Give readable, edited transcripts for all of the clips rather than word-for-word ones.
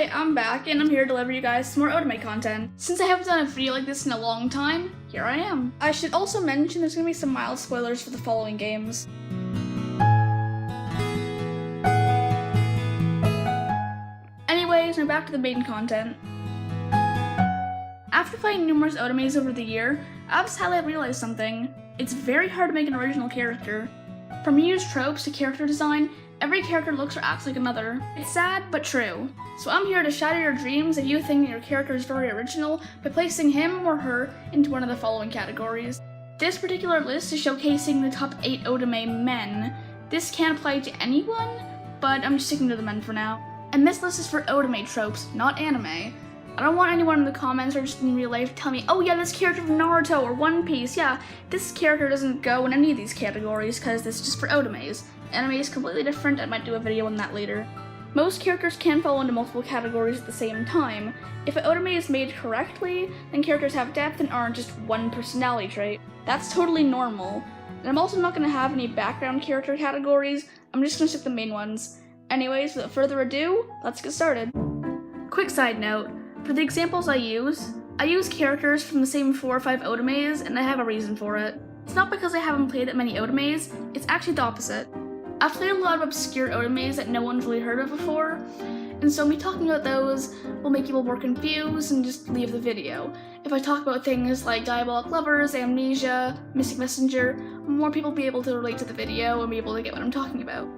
Hi, I'm back and I'm here to deliver you guys some more Otome content. Since I haven't done a video like this in a long time, here I am. I should also mention there's gonna be some mild spoilers for the following games. Anyways, now back to the main content. After playing numerous Otomes over the year, I've sadly realized something. It's very hard to make an original character. From used tropes to character design, every character looks or acts like another. It's sad, but true. So I'm here to shatter your dreams if you think your character is very original by placing him or her into one of the following categories. This particular list is showcasing the top 8 Otome men. This can apply to anyone, but I'm just sticking to the men for now. And this list is for Otome tropes, not anime. I don't want anyone in the comments or just in real life to tell me, oh yeah, this character from Naruto or One Piece, yeah, this character doesn't go in any of these categories because this is just for Otomes. Anime is completely different, I might do a video on that later. Most characters can fall into multiple categories at the same time. If an Otome is made correctly, then characters have depth and aren't just one personality trait. That's totally normal. And I'm also not going to have any background character categories, I'm just going to stick to the main ones. Anyways, without further ado, let's get started. Quick side note, for the examples I use characters from the same 4 or 5 Otomes, and I have a reason for it. It's not because I haven't played that many Otomes, it's actually the opposite. I've played a lot of obscure Otomes that no one's really heard of before, and so me talking about those will make people more confused and just leave the video. If I talk about things like Diabolic Lovers, Amnesia, Mystic Messenger, more people will be able to relate to the video and be able to get what I'm talking about.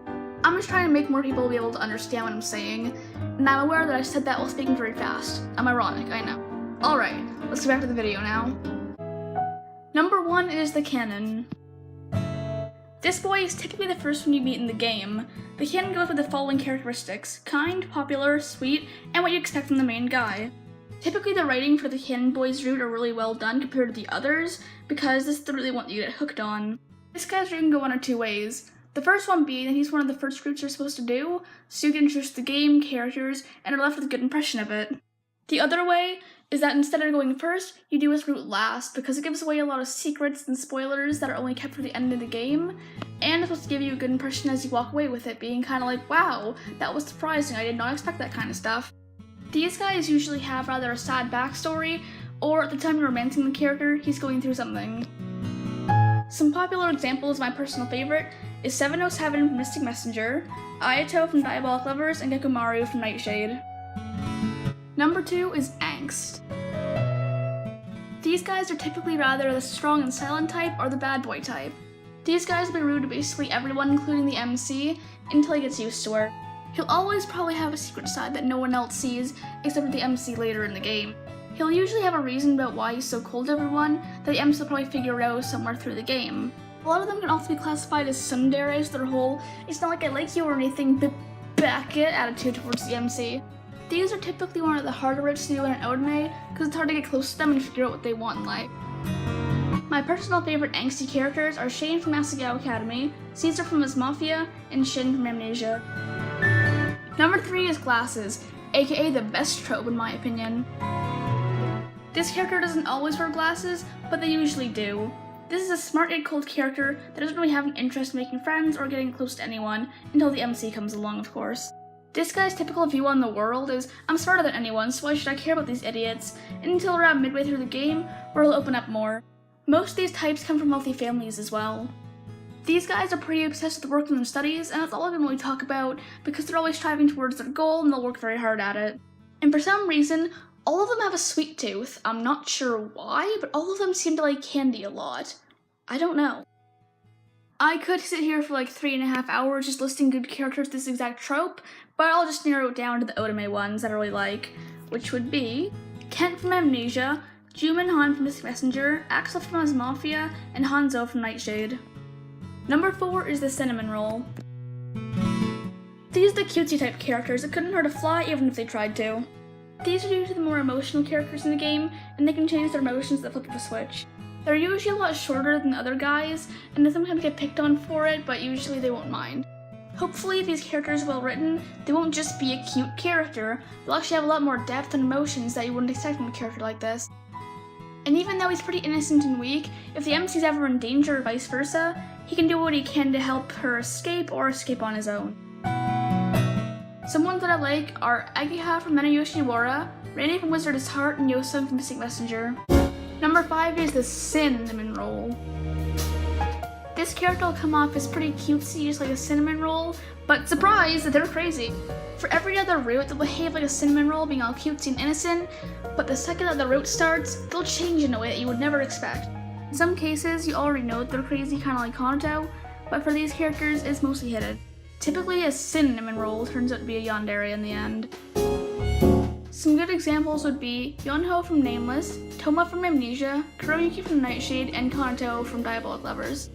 I'm just trying to make more people be able to understand what I'm saying, and I'm aware that I said that while speaking very fast. I'm ironic, I know. Alright, let's get back to the video now. Number 1 is the canon. This boy is typically the first one you meet in the game. The canon goes with the following characteristics: kind, popular, sweet, and what you expect from the main guy. Typically the writing for the canon boy's route are really well done compared to the others, because this is the route they want you to get hooked on. This guy's route can go one of 2 ways. The first one being that he's one of the first routes you're supposed to do, so you get introduced to the game, characters, and are left with a good impression of it. The other way is that instead of going first, you do his route last, because it gives away a lot of secrets and spoilers that are only kept for the end of the game, and it's supposed to give you a good impression as you walk away with it, being kind of like, wow, that was surprising, I did not expect that kind of stuff. These guys usually have rather a sad backstory, or at the time you're romancing the character, he's going through something. Some popular examples of my personal favorite is 707 from Mystic Messenger, Ayato from Diabolic Lovers, and Gekumaru from Nightshade. Number 2 is Angst. These guys are typically rather the strong and silent type or the bad boy type. These guys will be rude to basically everyone, including the MC, until he gets used to her. He'll always probably have a secret side that no one else sees except for the MC later in the game. He'll usually have a reason about why he's so cold to everyone that the MC will probably figure out somewhere through the game. A lot of them can also be classified as tsunderes, their whole "it's not like I like you or anything, but back it" attitude towards the MC. These are typically one of the harder routes to do in an Otome, because it's hard to get close to them and figure out what they want in life. My personal favorite angsty characters are Shane from Asagao Academy, Caesar from his Mafia, and Shin from Amnesia. Number 3 is Glasses, aka the best trope in my opinion. This character doesn't always wear glasses, but they usually do. This is a smart yet cold character that doesn't really have an interest in making friends or getting close to anyone, until the MC comes along, of course. This guy's typical view on the world is, I'm smarter than anyone, so why should I care about these idiots, until around midway through the game, where he'll open up more. Most of these types come from wealthy families as well. These guys are pretty obsessed with work and their studies, and that's all I can really talk about, because they're always striving towards their goal and they'll work very hard at it. And for some reason, all of them have a sweet tooth. I'm not sure why, but all of them seem to like candy a lot. I don't know. I could sit here for like 3.5 hours just listing good characters this exact trope, but I'll just narrow it down to the Otome ones that I really like, which would be Kent from Amnesia, Juman Han from Mystic Messenger, Axel from his Mafia, and Hanzo from Nightshade. Number 4 is the Cinnamon Roll. These are the cutesy type characters that couldn't hurt a fly even if they tried to. These are usually the more emotional characters in the game, and they can change their emotions at the flip of a switch. They're usually a lot shorter than the other guys, and they sometimes get picked on for it, but usually they won't mind. Hopefully, if these characters are well written, they won't just be a cute character, they'll actually have a lot more depth and emotions that you wouldn't expect from a character like this. And even though he's pretty innocent and weak, if the MC's ever in danger or vice versa, he can do what he can to help her escape or escape on his own. Some ones that I like are Agiha from Mena Yoshiwara, Rainy from Wizard's Heart, and Yosung from Missing Messenger. Number 5 is the Cinnamon Roll. This character will come off as pretty cutesy, just like a cinnamon roll, but surprise, they're crazy. For every other route, they'll behave like a cinnamon roll, being all cutesy and innocent, but the second that the route starts, they'll change in a way that you would never expect. In some cases, you already know that they're crazy, kind of like Kanto, but for these characters, it's mostly hidden. Typically, a cinnamon roll turns out to be a yandere in the end. Some good examples would be Yonho from Nameless, Toma from Amnesia, Kuroyuki from Nightshade, and Kanto from Diabolic Lovers.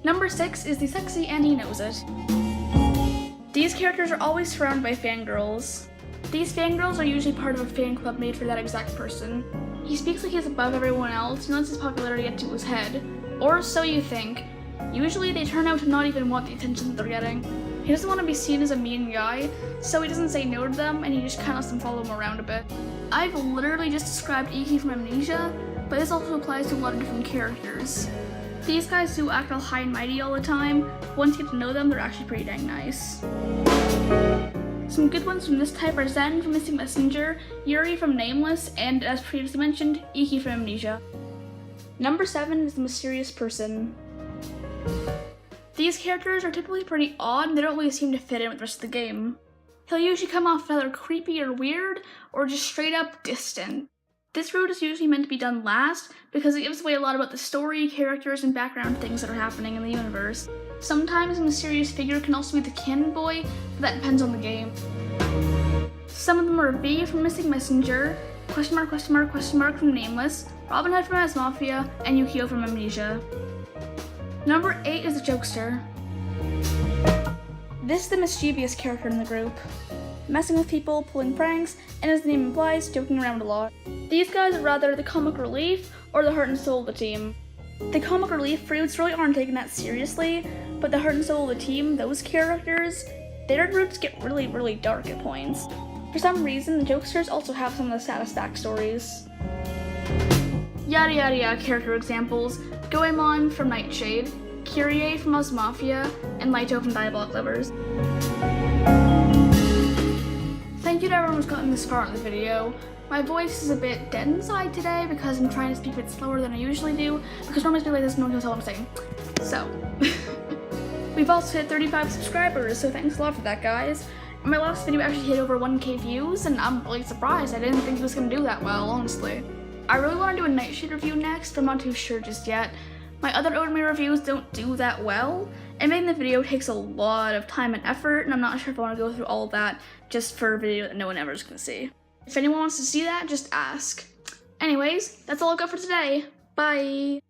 Number 6 is the Sexy and He Knows It. These characters are always surrounded by fangirls. These fangirls are usually part of a fan club made for that exact person. He speaks like he's above everyone else and lets his popularity get to his head. Or so you think. Usually they turn out to not even want the attention that they're getting. He doesn't want to be seen as a mean guy, so he doesn't say no to them and he just kind of lets them follow him around a bit. I've literally just described Iki from Amnesia, but this also applies to a lot of different characters. These guys do act all high and mighty all the time. Once you get to know them, they're actually pretty dang nice. Some good ones from this type are Zen from Missing Messenger, Yuri from Nameless, and as previously mentioned, Iki from Amnesia. Number 7 is the Mysterious Person. These characters are typically pretty odd and they don't really seem to fit in with the rest of the game. He'll usually come off either creepy or weird, or just straight up distant. This route is usually meant to be done last because it gives away a lot about the story, characters, and background things that are happening in the universe. Sometimes a mysterious figure can also be the canon boy, but that depends on the game. Some of them are V from Missing Messenger, from Nameless, Robin Hood from As Mafia, and Yukio from Amnesia. Number 8 is the Jokester. This is the mischievous character in the group. Messing with people, pulling pranks, and as the name implies, joking around a lot. These guys are rather the comic relief or the heart and soul of the team. The comic relief fruits really aren't taken that seriously, but the heart and soul of the team, those characters, their roots get really, really dark at points. For some reason, the Jokesters also have some of the saddest backstories. Yada yada yada character examples: Goemon from Nightshade, Kyrie from Oz Mafia, and Laito from Diabolic Lovers. Thank you to everyone who's gotten this far in the video. My voice is a bit dead inside today because I'm trying to speak a bit slower than I usually do, because normally I speak like this and no one can tell what I'm saying. So, we've also hit 35 subscribers, so thanks a lot for that, guys. And my last video actually hit over 1k views, and I'm really surprised. I didn't think it was going to do that well, honestly. I really want to do a Nightshade review next, but I'm not too sure just yet. My other Otome reviews don't do that well, and making the video takes a lot of time and effort, and I'm not sure if I want to go through all of that just for a video that no one ever is going to see. If anyone wants to see that, just ask. Anyways, that's all I've got for today. Bye!